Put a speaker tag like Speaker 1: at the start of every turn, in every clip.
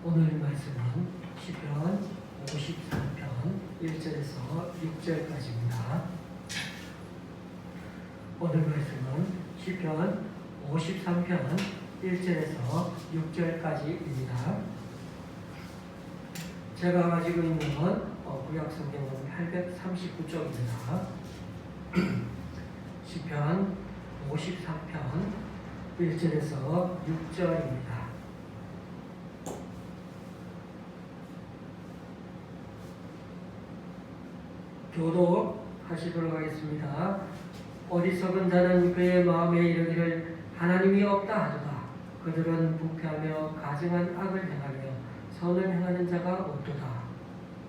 Speaker 1: 오늘 말씀은 시편 53편 1절에서 6절까지입니다. 오늘 말씀은 시편 53편 1절에서 6절까지입니다. 제가 가지고 있는 구약성경은 839쪽입니다. 시편 53편 1절에서 6절입니다. 교독하시도록 하겠습니다. 어리석은 자는 그의 마음에 이르기를 하나님이 없다 하도다. 그들은 부패하며 가증한 악을 행하며 선을 행하는 자가 없도다.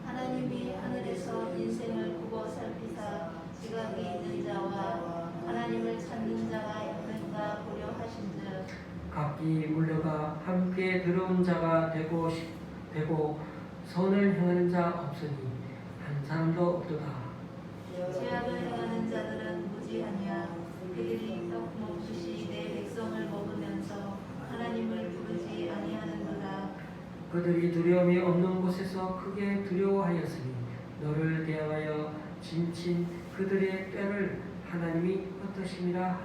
Speaker 2: 하나님이 하늘에서 인생을 보고 살피사 지각이 있는 자와 하나님을 찾는 자가 있는가 보려 하신즉
Speaker 1: 각기 물려가 함께 들어온 자가 되고 선을 행하는 자 없으니 한 사람도 없도다.
Speaker 2: 죄악을 행하는 자들은 무지하냐. 그들이 떡 먹듯이 내 백성을 먹으면서 하나님을 부르지 아니하는도다.
Speaker 1: 그들이 두려움이 없는 곳에서 크게 두려워하였으니 너를 대하여 진친 그들의 뼈를 하나님이 어떠심이라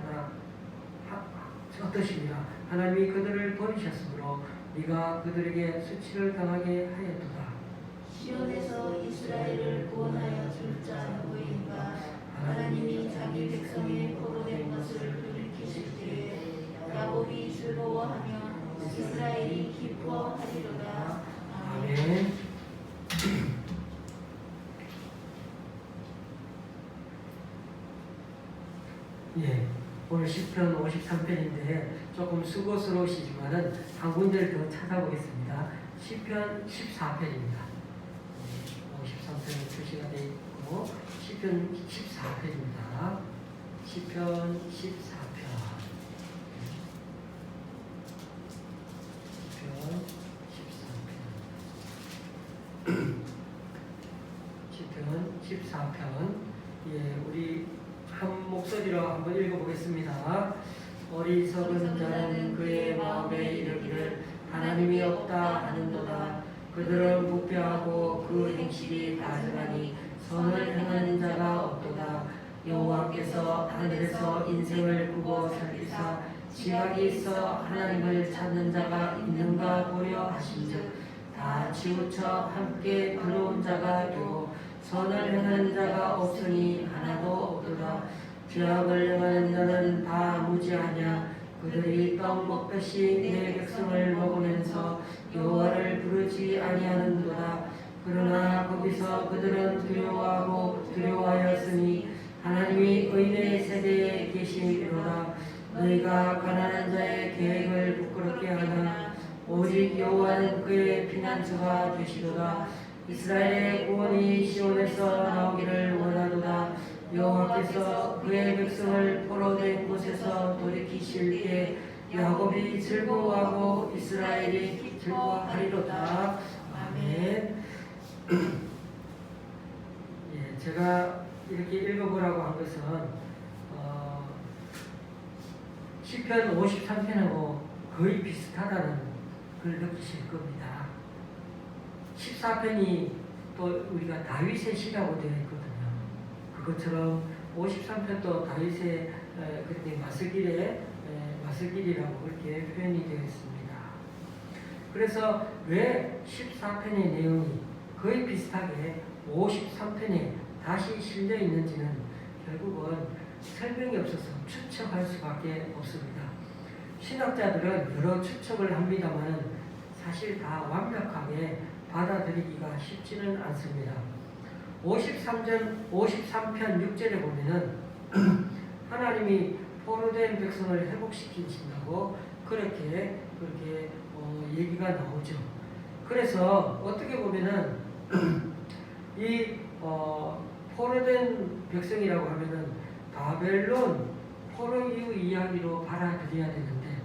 Speaker 1: 하나님이 그들을 버리셨으므로 네가 그들에게 수치를 당하게 하였도다.
Speaker 2: 시온에서 이스라엘을 구원하여 줄 자 누구인가. 하나님이 자기 백성의 포로된 것을 돌이키실 때에 야곱이 즐거워하며 이스라엘이 기뻐하리로다.
Speaker 1: 아멘. 예, 오늘 시편 53편인데 조금 수고스러우시지만은 한 군데를 더 찾아보겠습니다. 시편 14편입니다. 53편이 표시가 되어 있고 시편 14편입니다. 시편 14편. 시편 14편. 예, 우리 한 목소리로 한번 읽어보겠습니다. 어리석은 자는 그의 마음에 이르기를 하나님이 없다 하는도다. 그들은 부패하고 그 행실이 가증하니 선을 행하는 자가 없도다. 여호와께서 하늘에서 인생을 보고 살피사 지각이 있어 하나님을 찾는 자가 있는가 보려 하신즉 다 치우쳐 함께 들어온 자가 되고 선을 행하는 자가 없으니 하나도 없도다. 죄악을 행하는 자는 다 무지하냐. 그들이 떡 먹듯이 내 백성을 먹으면서 여호와를 부르지 아니하는도다. 그러나 거기서 그들은 두려워하였으니 하나님이 의인의 세대에 계시리로다. 너희가 가난한 자의 계획을 부끄럽게 하나 오직 여호와는 그의 피난처가 되시도다. 이스라엘의 구원이 시온에서 나오기를 원하도다. 여호와께서 그의 백성을 포로된 곳에서 돌이키실 때 야곱이 즐거워하고 이스라엘이 기뻐하리로다. 아멘. 예, 제가 이렇게 읽어보라고 한 것은 시편 53편하고 거의 비슷하다는 걸 느끼실 겁니다. 14편이 또 우리가 다윗의 시라고 되어 있거든요. 그것처럼 53편도 다윗의 그렇게 마스길이라고 그렇게 표현이 되어 있습니다. 그래서 왜 14편의 내용이 거의 비슷하게 53편에 다시 실려 있는지는 결국은 설명이 없어서 추측할 수밖에 없습니다. 신학자들은 여러 추측을 합니다만 사실 다 완벽하게 받아들이기가 쉽지는 않습니다. 53편 6절에 보면은 하나님이 포로된 백성을 회복시키신다고 그렇게 얘기가 나오죠. 그래서 어떻게 보면은 이 포로된 백성이라고 하면은 바벨론 포로 이후 이야기로 받아들여야 되는데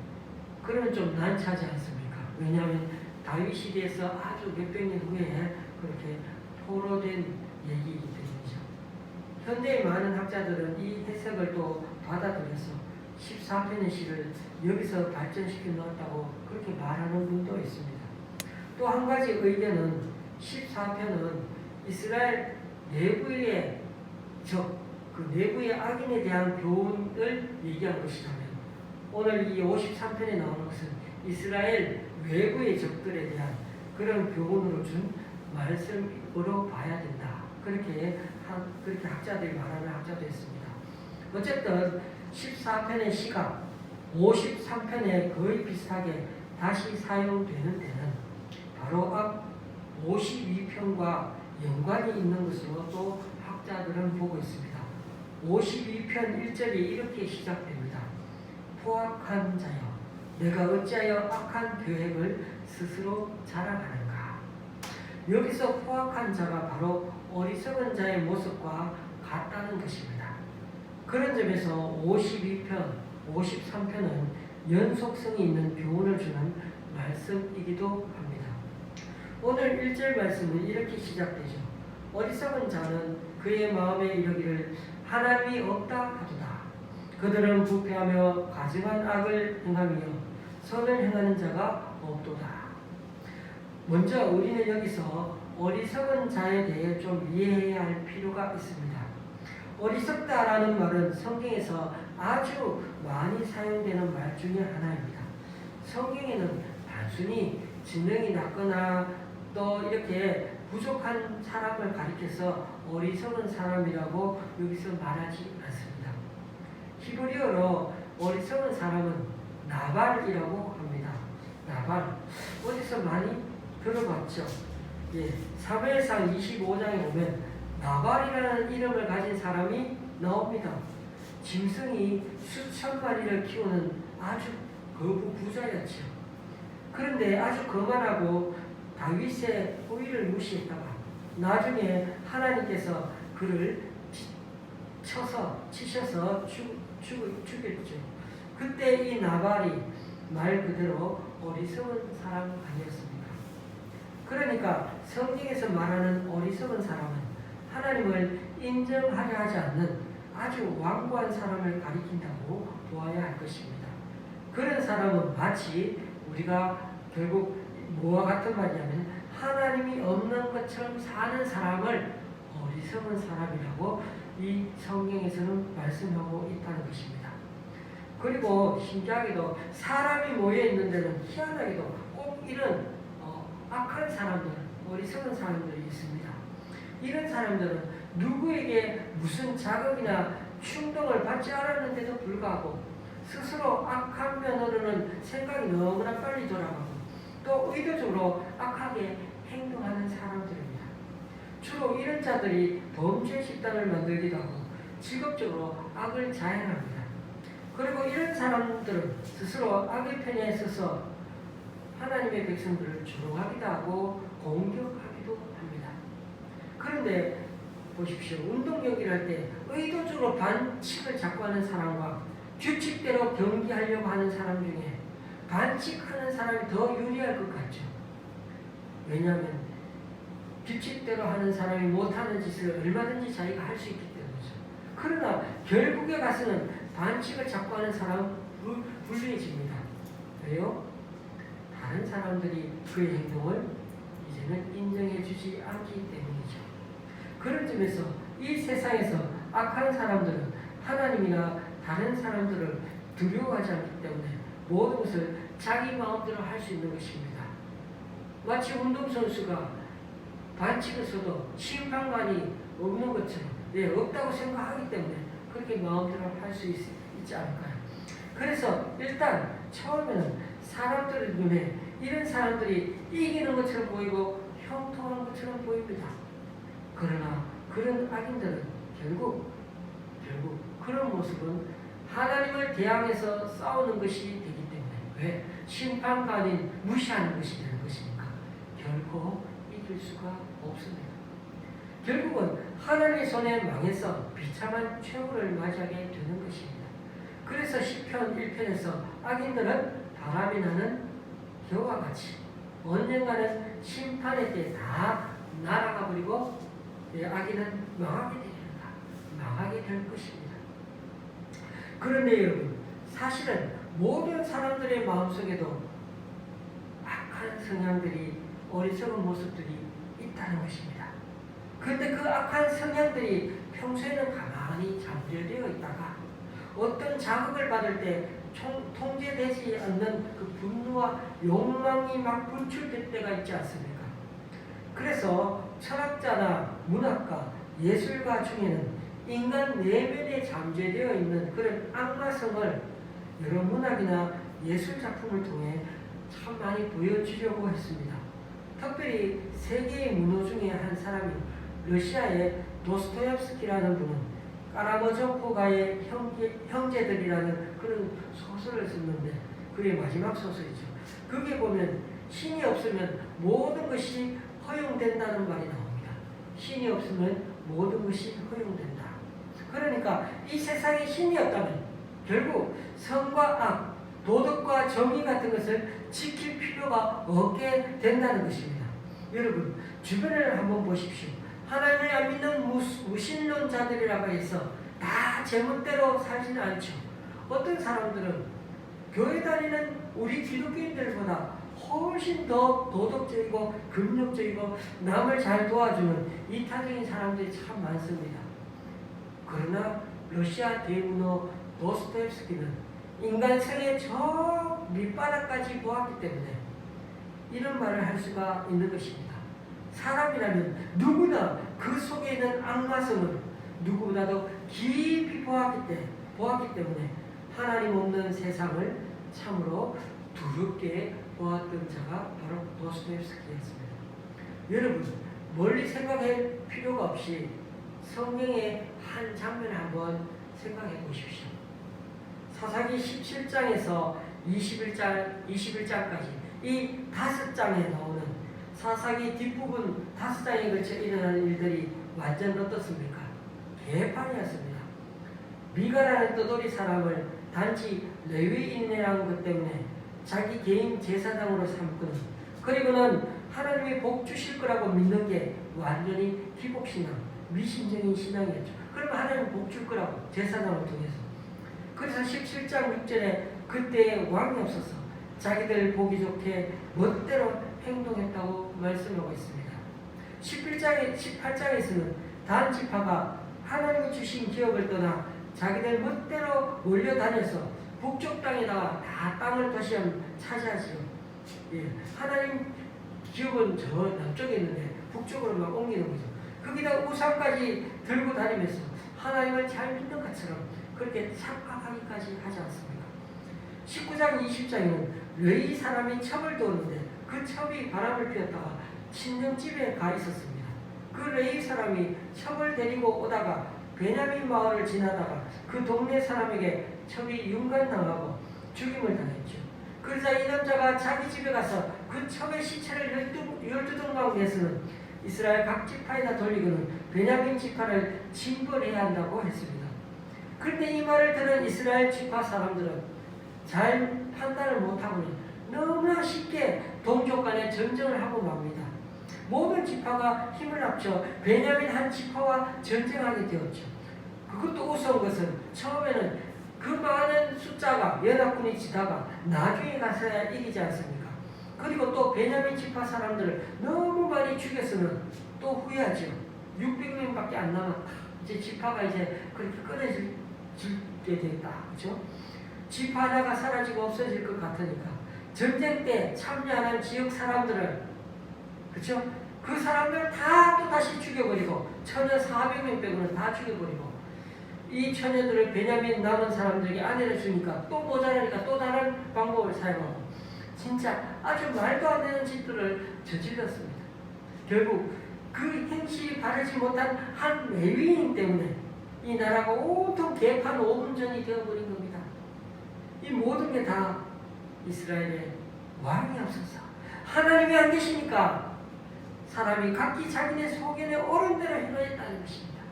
Speaker 1: 그러면 좀 난처하지 않습니까? 왜냐하면 다윗 시대에서 아주 몇백 년 후에 그렇게 포로된 얘기이기 때문이죠. 현대의 많은 학자들은 이 해석을 또 받아들여서 14편의 시를 여기서 발전시켜 놓았다고 그렇게 말하는 분도 있습니다. 또 한 가지 의견은 14편은 이스라엘 내부의 그 내부의 악인에 대한 교훈을 얘기한 것이라면 오늘 이 53편에 나오는 것은 이스라엘 외부의 적들에 대한 그런 교훈으로 준 말씀으로 봐야 된다. 그렇게 학자들이 말하는 학자도 있습니다. 어쨌든 14편의 시각 53편에 거의 비슷하게 다시 사용되는 데는 바로 앞 52편과 연관이 있는 것으로 또 학자들은 보고 있습니다. 52편 1절이 이렇게 시작됩니다. 포악한 자여, 내가 어찌하여 악한 계획을 스스로 자랑하는가. 여기서 포악한 자가 바로 어리석은 자의 모습과 같다는 것입니다. 그런 점에서 52편, 53편은 연속성이 있는 교훈을 주는 말씀이기도 합니다. 오늘 1절 말씀은 이렇게 시작되죠. 어리석은 자는 그의 마음에 이르기를 하나님이 없다 하도다. 그들은 부패하며 가증한 악을 행하며 선을 행하는 자가 없도다. 먼저 우리는 여기서 어리석은 자에 대해 좀 이해해야 할 필요가 있습니다. 어리석다라는 말은 성경에서 아주 많이 사용되는 말 중에 하나입니다. 성경에는 단순히 지능이 낮거나 또 이렇게 부족한 사람을 가리켜서 어리석은 사람이라고 여기서 말하지 않습니다. 히브리어로 어리석은 사람은 나발이라고 합니다. 나발. 어디서 많이 들어봤죠? 사무엘상 25장에 보면 나발이라는 이름을 가진 사람이 나옵니다. 짐승이 수천 마리를 키우는 아주 거부 부자였죠. 그런데 아주 거만하고 다윗의 호의를 무시했다가 나중에 하나님께서 그를 치셔서 죽였죠. 그때 이 나발이 말 그대로 어리석은 사람 아니었습니까? 그러니까 성경에서 말하는 어리석은 사람은 하나님을 인정하려 하지 않는 아주 완고한 사람을 가리킨다고 보아야 할 것입니다. 그런 사람은 마치 우리가 결국 뭐와 같은 말이냐면 하나님이 없는 것처럼 사는 사람을 어리석은 사람이라고 이 성경에서는 말씀하고 있다는 것입니다. 그리고 신기하게도 사람이 모여 있는 데는 희한하게도 꼭 이런 악한 사람들, 어리석은 사람들이 있습니다. 이런 사람들은 누구에게 무슨 자극이나 충동을 받지 않았는데도 불구하고 스스로 악한 면으로는 생각이 너무나 빨리 돌아가고 또 의도적으로 악하게 행동하는 사람들입니다. 주로 이런 자들이 범죄 집단을 만들기도 하고 직업적으로 악을 자행합니다. 그리고 이런 사람들은 스스로 악의 편에 서서 하나님의 백성들을 조롱하기도 하고 공격하기도 합니다. 그런데 보십시오. 운동 경기를 할 때 의도적으로 반칙을 잡고 하는 사람과 규칙대로 경기하려고 하는 사람 중에 반칙하는 사람이 더 유리할 것 같죠. 왜냐하면 규칙대로 하는 사람이 못하는 짓을 얼마든지 자기가 할 수 있기 때문이죠. 그러나 결국에 가서는 반칙을 잡고 하는 사람은 불리해집니다. 왜요? 다른 사람들이 그의 행동을 이제는 인정해 주지 않기 때문이죠. 그런 점에서 이 세상에서 악한 사람들은 하나님이나 다른 사람들을 두려워하지 않기 때문에 모든 것을 자기 마음대로 할 수 있는 것입니다. 마치 운동선수가 반칙을 써도 심판관이 없는 것처럼 없다고 생각하기 때문에 그렇게 마음대로 할 수 있지 않을까요? 그래서 일단 처음에는 사람들의 눈에 이런 사람들이 이기는 것처럼 보이고 형통한 것처럼 보입니다. 그러나 그런 악인들은 결국 그런 모습은 하나님을 대항해서 싸우는 것이 되기 때문에 왜? 심판관인 무시하는 것이 되는 것이니까 결코 이길 수가 없습니다. 결국은 하나님의 손에 망해서 비참한 최후를 맞이하게 되는 것입니다. 그래서 시편 1편에서 악인들은 바람이 나는 겨와 같이 언젠가는 심판의 때 다 날아가 버리고 악인은 망하게 될 것입니다. 그런데 여러분, 사실은 모든 사람들의 마음속에도 악한 성향들이 어리석은 모습들이 있다는 것입니다. 그런데 그 악한 성향들이 평소에는 가만히 잠재되어 있다가 어떤 자극을 받을 때 통제되지 않는 그 분노와 욕망이 막 분출될 때가 있지 않습니까? 그래서 철학자나 문학가, 예술가 중에는 인간 내면에 잠재되어 있는 그런 악마성을 여러 문학이나 예술 작품을 통해 참 많이 보여주려고 했습니다. 특별히 세계의 문호 중에 한 사람이 러시아의 도스토옙스키라는 분은 까라머조코가의 형제들이라는 그런 소설을 썼는데 그게 마지막 소설이죠. 거기에 보면 신이 없으면 모든 것이 허용된다는 말이 나옵니다. 신이 없으면 모든 것이 허용된다. 그러니까 이 세상에 신이 없다면 결국 선과 악, 도덕과 정의 같은 것을 지킬 필요가 없게 된다는 것입니다. 여러분 주변을 한번 보십시오. 하나님을 안 믿는 무신론자들이라고 해서 다 제멋대로 살지는 않죠. 어떤 사람들은 교회 다니는 우리 기독교인들보다 훨씬 더 도덕적이고 긍정적이고 남을 잘 도와주는 이타적인 사람들이 참 많습니다. 그러나 러시아 대문호 도스토옙스키는 인간성의 저 밑바닥까지 보았기 때문에 이런 말을 할 수가 있는 것입니다. 사람이라면 누구나 그 속에 있는 악마성을 누구보다도 깊이 보았기 때문에 하나님 없는 세상을 참으로 두렵게 보았던 자가 바로 도스토옙스키였습니다. 여러분 멀리 생각할 필요가 없이 성경의 한 장면을 한번 생각해 보십시오. 사사기 17장에서 21장까지 이 5장에 나오는 사사기 뒷부분 5장에 걸쳐 일어나는 일들이 완전 어떻습니까? 개판이었습니다. 미가라는 떠돌이 사람을 단지 레위인이라는 것 때문에 자기 개인 제사장으로 삼고는 그리고는 하나님이 복 주실 거라고 믿는 게 완전히 기복신앙, 미신적인 신앙이었죠. 그러면 하나님 복 줄 거라고 제사장을 통해서. 그래서 17장 6절에 그때 왕이 없어서 자기들 보기 좋게 멋대로 행동했다고 말씀하고 있습니다. 18장에서는 단 지파가 하나님이 주신 기업을 떠나 자기들 멋대로 몰려다녀서 북쪽 땅에다가 다 땅을 다시 차지하지요. 예, 하나님 기업은 저 남쪽에 있는데 북쪽으로 막 옮기는 거죠. 거기다 우상까지 들고 다니면서 하나님을 잘 믿는 것처럼 그렇게 착각하기까지 하지 않습니다. 19장 20장에는 레위 사람이 첩을 두었는데 그 첩이 바람을 피웠다가 친정집에 가 있었습니다. 그 레위 사람이 첩을 데리고 오다가 베냐민 마을을 지나다가 그 동네 사람에게 첩이 윤관당하고 죽임을 당했죠. 그러자 이 남자가 자기 집에 가서 그 첩의 시체를 12동 내서는 이스라엘 각 지파에다 돌리고는 베냐민 지파를 징벌해야 한다고 했습니다. 그런데 이 말을 들은 이스라엘 지파 사람들은 잘 판단을 못하고는 너무나 쉽게 동족 간에 전쟁을 하고 맙니다. 모든 지파가 힘을 합쳐 베냐민 한 지파와 전쟁하게 되었죠. 그것도 우스운 것은 처음에는 그 많은 숫자가 연합군이 지다가 나중에 가서야 이기지 않습니까? 그리고 또 베냐민 지파 사람들을 너무 많이 죽였으면 또 후회하죠. 600명밖에 안 남았다. 이제 지파가 이제 그렇게 끊어지게 됐다. 그렇죠? 지파 하나가 사라지고 없어질 것 같으니까 전쟁 때 참여하는 지역 사람들을 그렇죠? 그 사람들 다 또 다시 죽여버리고 처녀 400명 빼고는 다 죽여버리고 이 처녀들을 베냐민 남은 사람들에게 아내를 주니까 또 모자라니까 또 다른 방법을 사용하고 진짜 아주 말도 안 되는 짓들을 저질렀습니다. 결국 그 행실이 바르지 못한 한 레위인 때문에 이 나라가 온통 개판 5분 전이 되어버린 겁니다. 이 모든 게 다 이스라엘의 왕이 없어서 하나님이 안 계시니까 사람이 각기 자기네 소견에 옳은 대로 행하였다는 것입니다.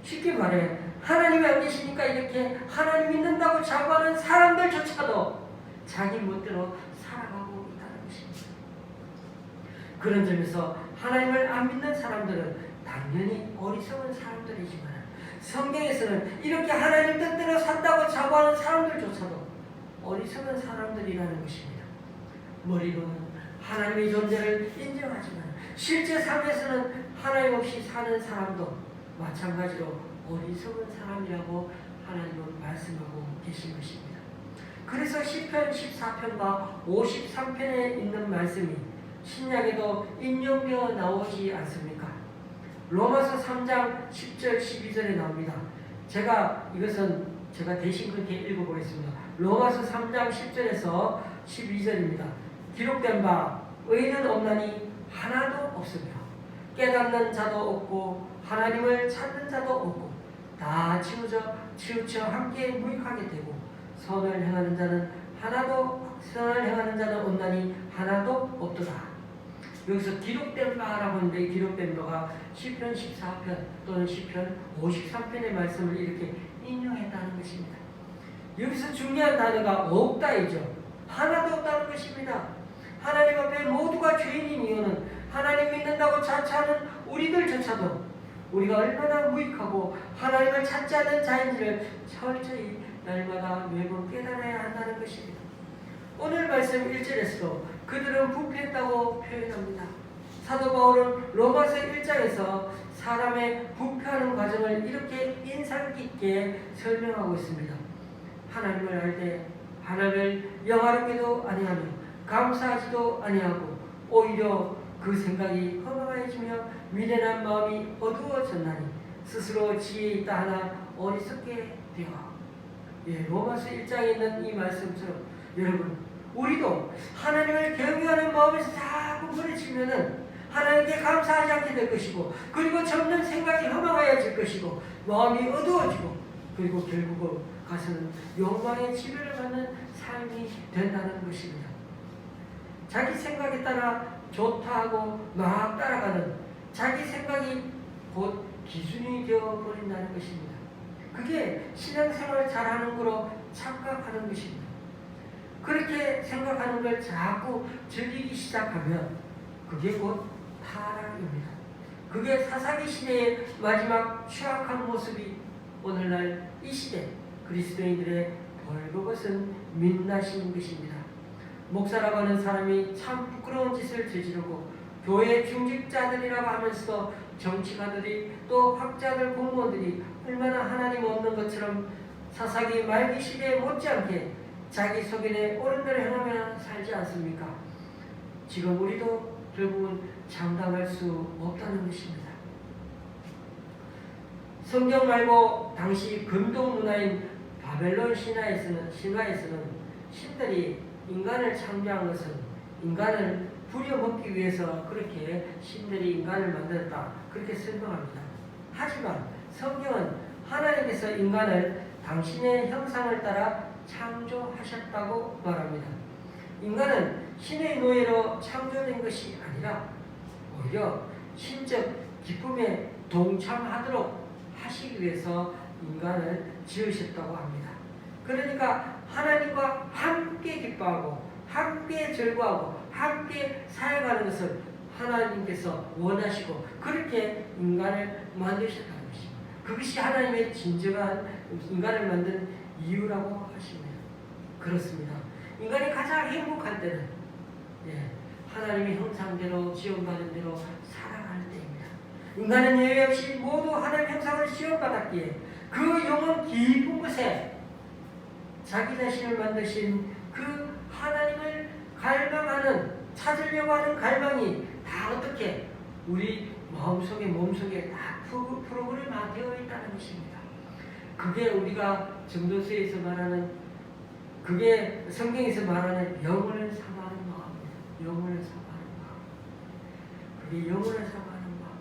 Speaker 1: 쉽게 말해 하나님이 안 계시니까 이렇게 하나님 믿는다고 자부하는 사람들조차도 자기 멋대로 살아가고 있다는 것입니다. 그런 점에서 하나님을 안 믿는 사람들은 당연히 어리석은 사람들이지만 성경에서는 이렇게 하나님 뜻대로 산다고 자부하는 사람들조차도 어리석은 사람들이라는 것입니다. 머리로는 하나님의 존재를 인정하지만 실제 삶에서는 하나님 없이 사는 사람도 마찬가지로 어리석은 사람이라고 하나님은 말씀하고 계신 것입니다. 그래서 시편 14편과 53편에 있는 말씀이 신약에도 인용되어 나오지 않습니까? 로마서 3장 10절 12절에 나옵니다. 이것은 제가 대신 그렇게 읽어보겠습니다. 로마서 3장 10절에서 12절입니다. 기록된 바 의인은 없나니 하나도 없으며 깨닫는 자도 없고 하나님을 찾는 자도 없고 다 치우쳐 함께 무익하게 되고 선을 행하는 자는 없나니 하나도 없도다. 여기서 기록된 바라고 하는데 기록된 바가 시편 14편 또는 시편 53편의 말씀을 이렇게 인용했다는 것입니다. 여기서 중요한 단어가 없다이죠. 하나도 없다는 것입니다. 하나님 앞에 모두가 죄인인 이유는 하나님 믿는다고 자처하는 우리들조차도 우리가 얼마나 무익하고 하나님을 찾지 않는 자인지를 철저히 날마다 매번 깨달아야 한다는 것입니다. 오늘 말씀 1절에서도 그들은 부패했다고 표현합니다. 사도 바울은 로마서 1장에서 사람의 부패하는 과정을 이렇게 인상 깊게 설명하고 있습니다. 하나님을 알 때 하나님을 영화롭게도 아니하며 감사하지도 아니하고 오히려 그 생각이 허망해지며 미련한 마음이 어두워졌나니 스스로 지혜 있다 하나 어리석게 되어. 로마서 1장에 있는 이 말씀처럼 여러분 우리도 하나님을 경외하는 마음에서 자꾸 부딪히면은 하나님께 감사하지 않게 될 것이고 그리고 점점 생각이 허망해질 것이고 마음이 어두워지고 그리고 결국은 가서는 욕망의 지배를 받는 삶이 된다는 것입니다. 자기 생각에 따라 좋다 하고 막 따라가는 자기 생각이 곧 기준이 되어버린다는 것입니다. 그게 신앙생활 잘하는 거로 착각하는 것입니다. 그렇게 생각하는 걸 자꾸 즐기기 시작하면 그게 곧 타락입니다. 그게 사사기 시대의 마지막 취약한 모습이 오늘날 이 시대 그리스도인들의 벌거벗은 민낯인 것입니다. 목사라고 하는 사람이 참 부끄러운 짓을 저지르고 교회 중직자들이라고 하면서도 정치가들이 또 학자들 공무원들이 얼마나 하나님 없는 것처럼 사사기 말기 시대에 못지않게 자기 소견에 옳은 대로 행하며 살지 않습니까? 지금 우리도 결국은 장담할 수 없다는 것입니다. 성경 말고 당시 금동 문화인 바벨론 신화에서는 신들이 인간을 창조한 것은 인간을 부려먹기 위해서 그렇게 신들이 인간을 만들었다 그렇게 설명합니다. 하지만 성경은 하나님께서 인간을 당신의 형상을 따라 창조하셨다고 말합니다. 인간은 신의 노예로 창조된 것이 아니라 오히려 신적 기쁨에 동참하도록 하시기 위해서 인간을 지으셨다고 합니다. 그러니까 하나님과 함께 기뻐하고 함께 즐거워하고 함께 살아가는 것을 하나님께서 원하시고 그렇게 인간을 만드셨다는 것입니다. 그것이 하나님의 진정한 인간을 만든 이유라고 하십니다. 그렇습니다. 인간이 가장 행복할 때는 하나님의 형상대로 지원받은 대로 살아갈 때입니다. 인간은 예외 없이 모두 하나님의 형상을 지원받았기에 그 영혼 깊은 곳에 자기 자신을 만드신 그 하나님을 갈망하는 찾으려고 하는 갈망이 다 어떻게 우리 마음속에 몸속에 다 프로그램화 되어 있다는 것입니다. 그게 우리가 전도서에서 말하는 그게 성경에서 말하는 영혼을 사모하는 마음입니다. 영혼을 사모하는 마음. 그게 영혼을 사모하는 마음.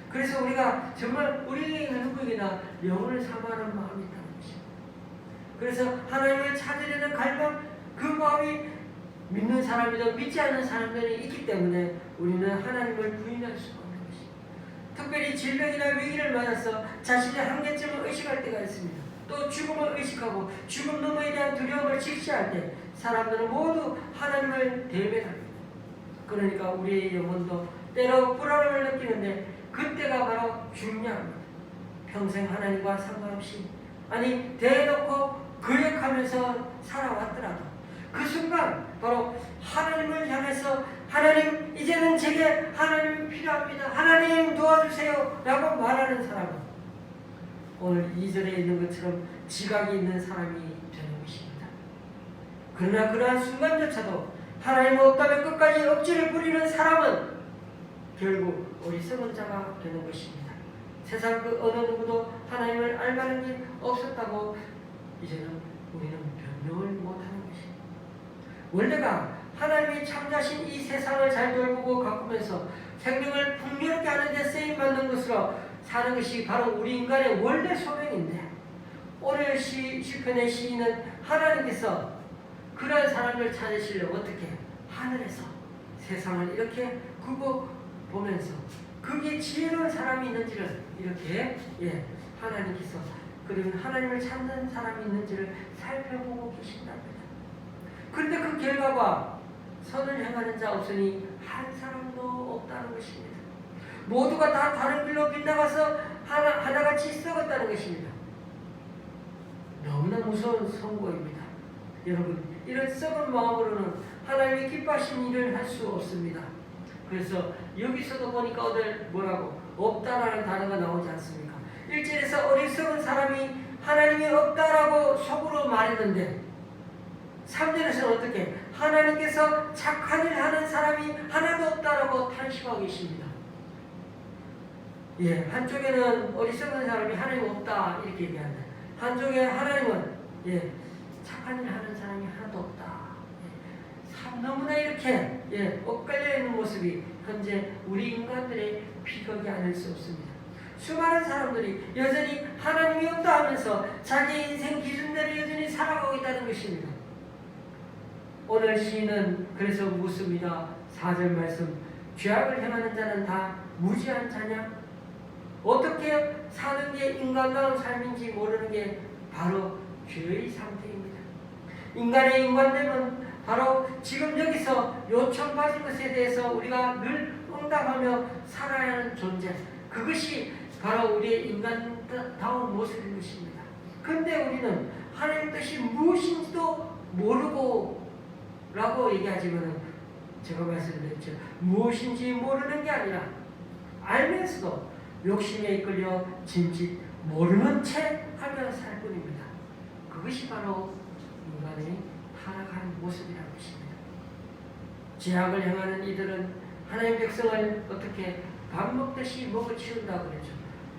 Speaker 1: 그래서 우리가 정말 우리 누구에게나 영혼을 사모하는 마음이 있다는 것입니다. 그래서 하나님을 찾으려는 갈망 그 마음이 믿는 사람이든 믿지 않는 사람들이 있기 때문에 우리는 하나님을 부인할 수가 없는 것입니다. 특별히 질병이나 위기를 맞아서 자신의 한계점을 의식할 때가 있습니다. 또 죽음을 의식하고 죽음 너머에 대한 두려움을 직시할 때 사람들은 모두 하나님을 대면합니다. 그러니까 우리의 영혼도 때로 불안함을 느끼는데 그때가 바로 중요합니다. 평생 하나님과 상관없이 아니 대놓고 거역하면서 살아왔더라도 그 순간 바로 하나님을 향해서 나에게 하나님이 필요합니다. 하나님 도와주세요 라고 말하는 사람은 오늘 2절에 있는 것처럼 지각이 있는 사람이 되는 것입니다. 그러나 그러한 순간조차도 하나님 없다면 끝까지 억지를 부리는 사람은 결국 어리석은 자가 되는 것입니다. 세상 그 어느 누구도 하나님을 알만한 게 없었다고 이제는 우리는 변명을 못하는 것입니다. 원래가 하나님이 창조하신 이 세상을 잘 돌보고 가꾸면서 생명을 풍요롭게 하는 데 쓰임받는 것으로 사는 것이 바로 우리 인간의 원래 소명인데 오늘 시편의 시인은 하나님께서 그러한 사람을 찾으시려고 어떻게 하늘에서 세상을 이렇게 굽어보면서 그게 지혜로운 사람이 있는지를 이렇게 하나님께서 그러면 하나님을 찾는 사람이 있는지를 살펴보고 계신답니다. 그런데 그 결과가 선을 행하는 자 없으니 한 사람도 없다는 것입니다. 모두가 다 다른 길로 빗나가서 하나같이 썩었다는 것입니다. 너무나 무서운 선고입니다. 여러분, 이런 썩은 마음으로는 하나님이 기뻐하신 일을 할 수 없습니다. 그래서 여기서도 보니까 어딜 뭐라고 없다라는 단어가 나오지 않습니까? 1절에서 어리석은 사람이 하나님이 없다라고 속으로 말했는데 3절에서는 어떻게 하나님께서 착한 일 하는 사람이 하나도 없다라고 탄식하고 계십니다. 한쪽에는 어리석은 사람이 하나님 없다 이렇게 얘기하는데 한쪽에 하나님은 착한 일 하는 사람이 하나도 없다. 너무나 이렇게 엇갈려 있는 모습이 현재 우리 인간들의 비극이 아닐 수 없습니다. 수많은 사람들이 여전히 하나님이 없다 하면서 자기 인생 기준대로 여전히 살아가고 있다는 것입니다. 오늘 시인은 그래서 묻습니다. 4절 말씀, 죄악을 행하는 자는 다 무지한 자냐? 어떻게 사는 게 인간다운 삶인지 모르는 게 바로 죄의 상태입니다. 인간의 인간됨은 바로 지금 여기서 요청받은 것에 대해서 우리가 늘 응답하며 살아야 하는 존재, 그것이 바로 우리의 인간다운 모습인 것입니다. 그런데 우리는 하나님 뜻이 무엇인지도 모르고 라고 얘기하지만 제가 말씀드렸죠. 무엇인지 모르는 게 아니라 알면서도 욕심에 이끌려 짐짓 모르는 채 하며 살 뿐입니다. 그것이 바로 인간의 타락한 모습이라는 것입니다. 죄악을 행하는 이들은 하나님 백성을 어떻게 밥 먹듯이 먹어치운다고 그러죠.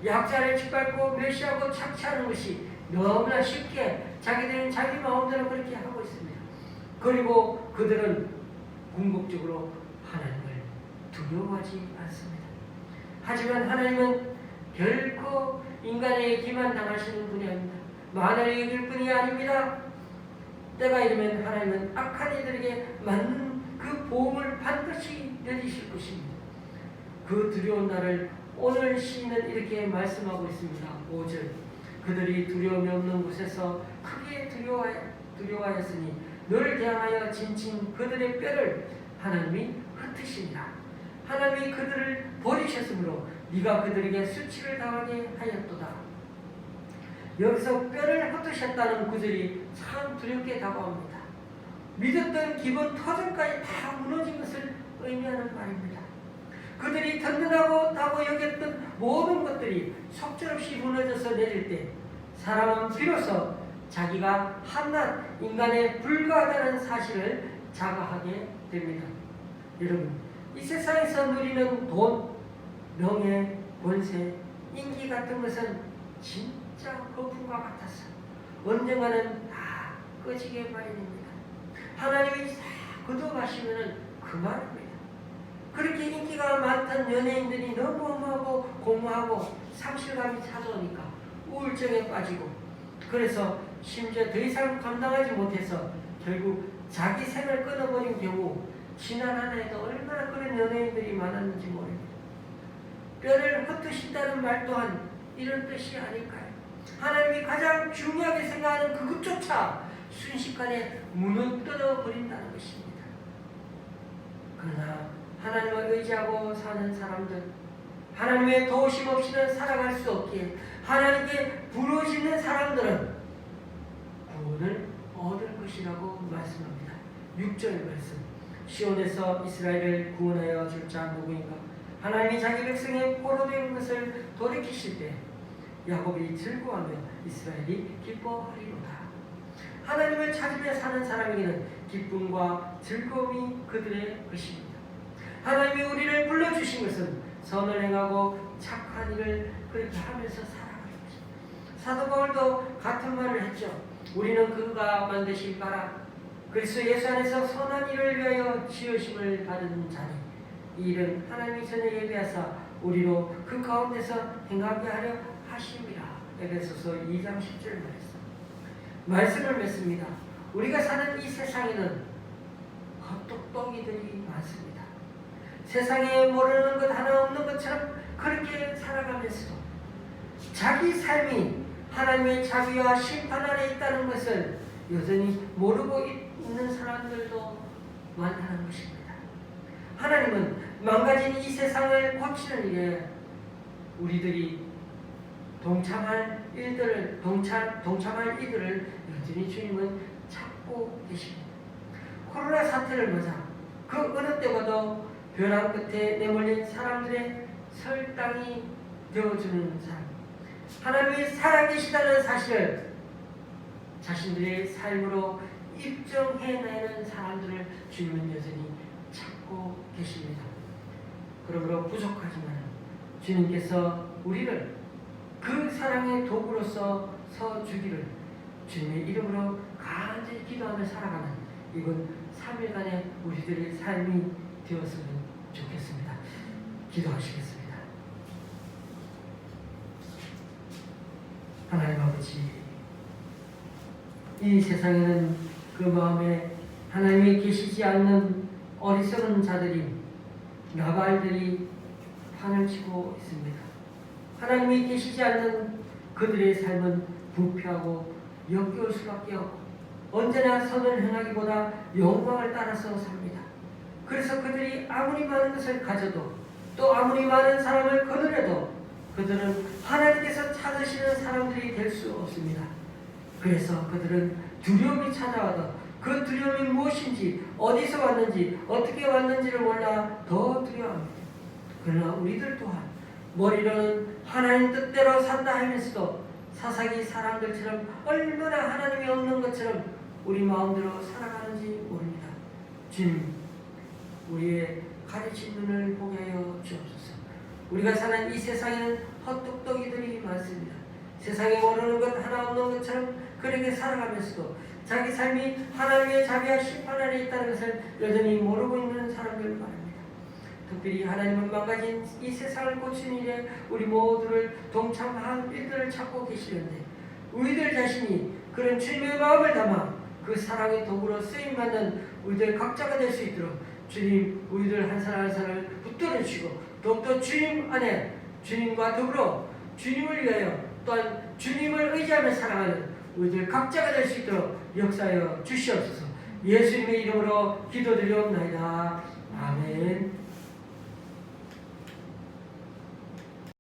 Speaker 1: 약자를 짓밟고 멸시하고 착취하는 것이 너무나 쉽게 자기들은 자기 마음대로 그렇게 하고 있습니다. 그리고 그들은 궁극적으로 하나님을 두려워하지 않습니다. 하지만 하나님은 결코 인간에게 기만당하시는 분이 아닙니다. 만을 여길 뿐이 아닙니다. 때가 이르면 하나님은 악한 이들에게 맞는 그 보응을 반드시 내리실 것입니다. 그 두려운 날을 오늘 시인은 이렇게 말씀하고 있습니다. 5절, 그들이 두려움이 없는 곳에서 크게 두려워하였으니 너를 대항하여 진친 그들의 뼈를 하나님이 흩으시니라. 하나님이 그들을 버리셨으므로 네가 그들에게 수치를 당하게 하였도다. 여기서 뼈를 흩으셨다는 구절이 참 두렵게 다가옵니다. 믿었던 기본 터전까지 다 무너진 것을 의미하는 말입니다. 그들이 든든하다고 여겼던 모든 것들이 속절없이 무너져서 내릴 때 사람은 비로소 자기가 한낱 인간에 불과하다는 사실을 자각하게 됩니다. 여러분, 이 세상에서 누리는 돈, 명예, 권세, 인기 같은 것은 진짜 거품과 같아서 언젠가는 다 꺼지게 마련입니다. 하나님이 싹 걷어가시면 그만입니다. 그렇게 인기가 많던 연예인들이 너무 엄하고 공허하고 상실감이 찾아오니까 우울증에 빠지고 그래서 심지어 더 이상 감당하지 못해서 결국 자기 생을 끊어버린 경우 지난 한 해에도 얼마나 그런 연예인들이 많았는지 모릅니다. 뼈를 흩으신다는 말 또한 이런 뜻이 아닐까요? 하나님이 가장 중요하게 생각하는 그것조차 순식간에 무너뜨려 버린다는 것입니다. 그러나 하나님을 의지하고 사는 사람들, 하나님의 도우심 없이는 살아갈 수 없기에 하나님께 부르짖는 사람들은 구원을 얻을 것이라고 말씀합니다. 6절 말씀, 시온에서 이스라엘을 구원하여 줄 자 누구인가? 하나님이 자기 백성의 포로된 것을 돌이키실 때 야곱이 즐거워하며 이스라엘이 기뻐하리로다. 하나님을 찾으며 사는 사람에게는 기쁨과 즐거움이 그들의 것입니다. 하나님이 우리를 불러주신 것은 선을 행하고 착한 일을 그렇게 하면서 살아가는 것입니다. 사도 바울도 같은 말을 했죠. 우리는 그가 만드신 바라 그리스도 예수 안에서 선한 일을 위하여 지으심을 받은 자니 이 일은 하나님이 전에 예비하사 우리로 그 가운데서 행하게 하려 하심이라. 에베소서 2장 10절 말씀을 맺습니다. 우리가 사는 이 세상에는 헛똑똑이들이 많습니다. 세상에 모르는 것 하나 없는 것처럼 그렇게 살아가면서도 자기 삶이 하나님의 자비와 심판 아래 있다는 것을 여전히 모르고 있는 사람들도 많다는 것입니다. 하나님은 망가진 이 세상을 고치는 일에 우리들이 동참할 이들을 여전히 주님은 찾고 계십니다. 코로나 사태를 맞아 그 어느 때보다 벼랑 끝에 내몰린 사람들의 설당이 되어주는 사람, 하나님이 살아계시다는 사실을 자신들의 삶으로 입증해내는 사람들을 주님은 여전히 찾고 계십니다. 그러므로 부족하지만 주님께서 우리를 그 사랑의 도구로서 서주기를 주님의 이름으로 간절히 기도하며 살아가는 이번 3일간의 우리들의 삶이 되었으면 좋겠습니다. 기도하시겠습니다. 하나님 아버지, 이 세상에는 그 마음에 하나님이 계시지 않는 어리석은 자들이, 나발들이 판을 치고 있습니다. 하나님이 계시지 않는 그들의 삶은 부패하고 역겨울 수밖에 없고 언제나 선을 행하기보다 영광을 따라서 삽니다. 그래서 그들이 아무리 많은 것을 가져도 또 아무리 많은 사람을 거느려도 그들은 하나님께서 찾으시는 사람들이 될 수 없습니다. 그래서 그들은 두려움이 찾아와도 그 두려움이 무엇인지, 어디서 왔는지, 어떻게 왔는지를 몰라 더 두려워합니다. 그러나 우리들 또한 머리로는 하나님 뜻대로 산다 하면서도 사사기 사람들처럼 얼마나 하나님이 없는 것처럼 우리 마음대로 살아가는지 모릅니다. 주님, 우리의 가르친 눈을 보게 하여 주옵소서. 우리가 사는 이 세상에는 헛똑똑이들이 많습니다. 세상에 모르는 것 하나 없는 것처럼 그렇게 살아가면서도 자기 삶이 하나님의 자비와 심판 아래 있다는 것을 여전히 모르고 있는 사람들 말입니다. 특별히 하나님은 망가진 이 세상을 고치는 일에 우리 모두를 동참한 일들을 찾고 계시는데 우리들 자신이 그런 주님의 마음을 담아 그 사랑의 도구로 쓰임받는 우리들 각자가 될 수 있도록 주님, 우리들 한 사람 한 사람을 붙들어 주시고 더욱더 주님 안에 주님과 더불어 주님을 위하여 또한 주님을 의지하며 살아가는 우리들 각자가 될 수 있도록 역사하여 주시옵소서. 예수님의 이름으로 기도드리옵나이다. 아멘.